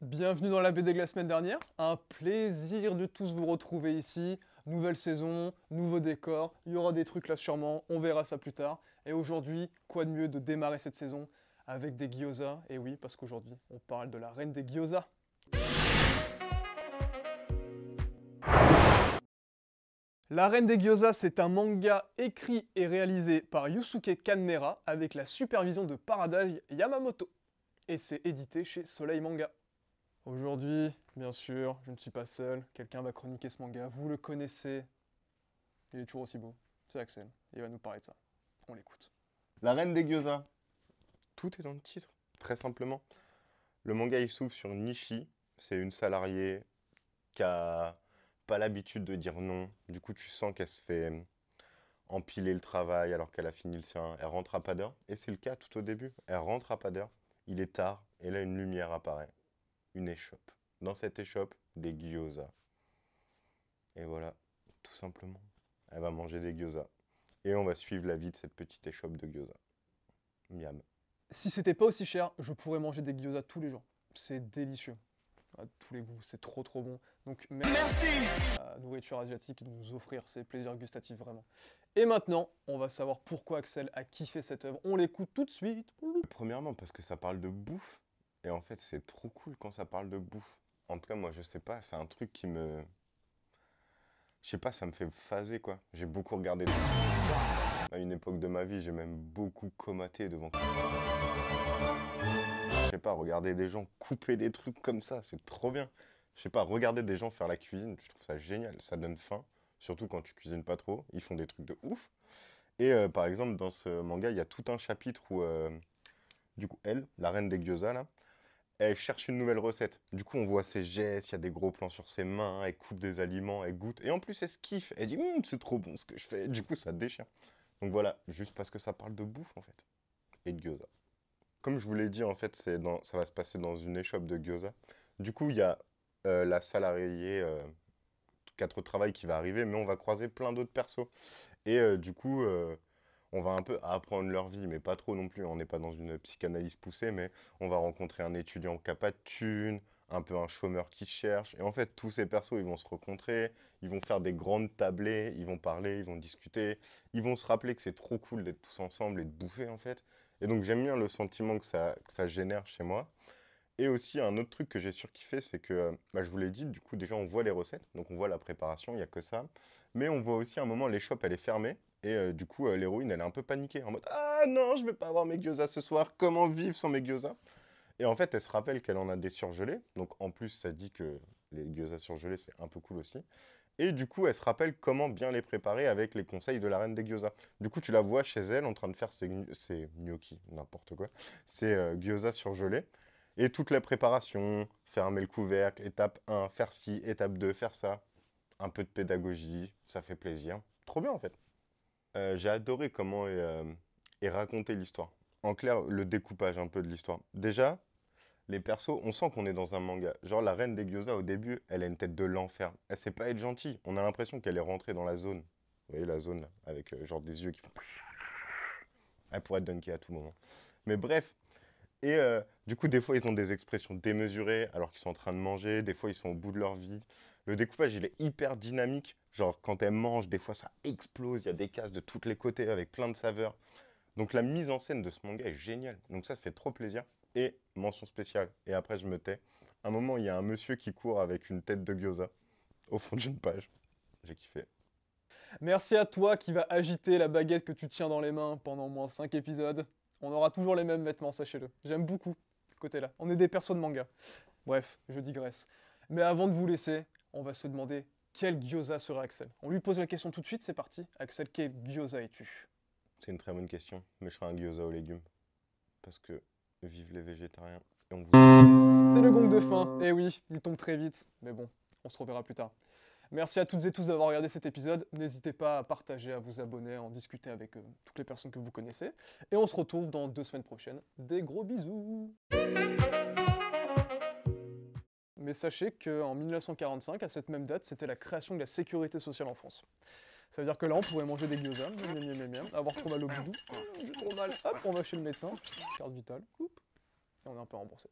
Bienvenue dans la BD de la semaine dernière. Un plaisir de tous vous retrouver ici. Nouvelle saison, nouveau décor. Il y aura des trucs là sûrement, on verra ça plus tard. Et aujourd'hui, quoi de mieux de démarrer cette saison avec des gyoza. Et oui, parce qu'aujourd'hui, on parle de la reine des gyoza. La Reine des Gyoza, c'est un manga écrit et réalisé par Yusuke Kanmera avec la supervision de Paradise Yamamoto. Et c'est édité chez Soleil Manga. Aujourd'hui, bien sûr, je ne suis pas seul, quelqu'un va chroniquer ce manga, vous le connaissez, il est toujours aussi beau, c'est Axel, il va nous parler de ça, on l'écoute. La reine des gyoza. Tout est dans le titre, très simplement. Le manga il s'ouvre sur Nishi, c'est une salariée qui a pas l'habitude de dire non. Du coup, tu sens qu'elle se fait empiler le travail alors qu'elle a fini le sien. Elle rentre à pas d'heure, et c'est le cas tout au début. Elle rentre à pas d'heure, il est tard, et là une lumière apparaît. Une échoppe. Dans cette échoppe, des gyoza. Et voilà, tout simplement. Elle va manger des gyoza. Et on va suivre la vie de cette petite échoppe de gyoza. Miam. Si c'était pas aussi cher, je pourrais manger des gyoza tous les jours, c'est délicieux, à tous les goûts, c'est trop bon. Donc merci à la nourriture asiatique de nous offrir ces plaisirs gustatifs vraiment. Et maintenant, on va savoir pourquoi Axel a kiffé cette œuvre, on l'écoute tout de suite. Premièrement, parce que ça parle de bouffe. Et en fait, c'est trop cool quand ça parle de bouffe. En tout cas, moi, je sais pas, c'est un truc qui me... Je sais pas, ça me fait phaser, quoi. J'ai beaucoup regardé... À une époque de ma vie, j'ai même beaucoup comaté devant... Je sais pas, regarder des gens couper des trucs comme ça, c'est trop bien. Je sais pas, regarder des gens faire la cuisine, je trouve ça génial. Ça donne faim, surtout quand tu cuisines pas trop. Ils font des trucs de ouf. Et par exemple, dans ce manga, il y a tout un chapitre où... du coup, elle, la reine des gyoza, là, elle cherche une nouvelle recette. Du coup, on voit ses gestes, il y a des gros plans sur ses mains, elle coupe des aliments, elle goûte. Et en plus, elle se kiffe. Elle dit, c'est trop bon ce que je fais. Du coup, ça déchire. Donc voilà, juste parce que ça parle de bouffe, en fait. Et de gyoza. Comme je vous l'ai dit, en fait, ça va se passer dans une échoppe de gyoza. Du coup, il y a la salariée cadre de travail qui va arriver, mais on va croiser plein d'autres persos. Et du coup, on va un peu apprendre leur vie, mais pas trop non plus. On n'est pas dans une psychanalyse poussée, mais on va rencontrer un étudiant qui n'a pas de thune, un peu un chômeur qui cherche. Et en fait, tous ces persos, ils vont se rencontrer, ils vont faire des grandes tablées, ils vont parler, ils vont discuter, ils vont se rappeler que c'est trop cool d'être tous ensemble et de bouffer, en fait. Et donc, j'aime bien le sentiment que ça génère chez moi. Et aussi, un autre truc que j'ai surkiffé, c'est que, je vous l'ai dit, du coup, déjà, on voit les recettes, donc on voit la préparation, il n'y a que ça. Mais on voit aussi, à un moment, l'échoppe, elle est fermée. Et du coup, l'héroïne, elle est un peu paniquée, en mode «Ah non, je vais pas avoir mes gyoza ce soir, comment vivre sans mes gyoza?» Et en fait, elle se rappelle qu'elle en a des surgelés. Donc, en plus, ça dit que les gyoza surgelés, c'est un peu cool aussi. Et du coup, elle se rappelle comment bien les préparer avec les conseils de la reine des gyoza. Du coup, tu la vois chez elle en train de faire ses gnocchis, n'importe quoi, ses gyoza surgelés. Et toute la préparation, fermer le couvercle, étape 1, faire ci, étape 2, faire ça. Un peu de pédagogie, ça fait plaisir. Trop bien en fait. J'ai adoré comment est racontée l'histoire. En clair, le découpage un peu de l'histoire. Déjà, les persos, on sent qu'on est dans un manga. Genre la reine des gyoza au début, elle a une tête de l'enfer. Elle sait pas être gentille. On a l'impression qu'elle est rentrée dans la zone. Vous voyez la zone là, avec genre des yeux qui font... Elle pourrait être dunkée à tout moment. Mais bref, et du coup, des fois, ils ont des expressions démesurées alors qu'ils sont en train de manger. Des fois, ils sont au bout de leur vie. Le découpage, il est hyper dynamique. Genre, quand elles mangent, des fois, ça explose. Il y a des cases de tous les côtés avec plein de saveurs. Donc, la mise en scène de ce manga est géniale. Donc, ça fait trop plaisir. Et mention spéciale. Et après, je me tais. À un moment, il y a un monsieur qui court avec une tête de gyoza au fond d'une page. J'ai kiffé. Merci à toi qui va agiter la baguette que tu tiens dans les mains pendant au moins 5 épisodes. On aura toujours les mêmes vêtements, sachez-le. J'aime beaucoup ce côté-là. On est des persos de manga. Bref, je digresse. Mais avant de vous laisser, on va se demander quel gyoza sera Axel. On lui pose la question tout de suite, c'est parti. Axel, quel gyoza es-tu? C'est une très bonne question. Mais je serai un gyoza aux légumes. Parce que vive les végétariens. Et on vous... C'est le gong de fin. Eh oui, il tombe très vite. Mais bon, on se reverra plus tard. Merci à toutes et tous d'avoir regardé cet épisode. N'hésitez pas à partager, à vous abonner, à en discuter avec toutes les personnes que vous connaissez. Et on se retrouve dans 2 semaines prochaines. Des gros bisous. Mais sachez qu'en 1945, à cette même date, c'était la création de la sécurité sociale en France. Ça veut dire que là, on pourrait manger des gyoza, avoir trop mal au boudou, j'ai trop mal, hop, on va chez le médecin, carte vitale, et on est un peu remboursé.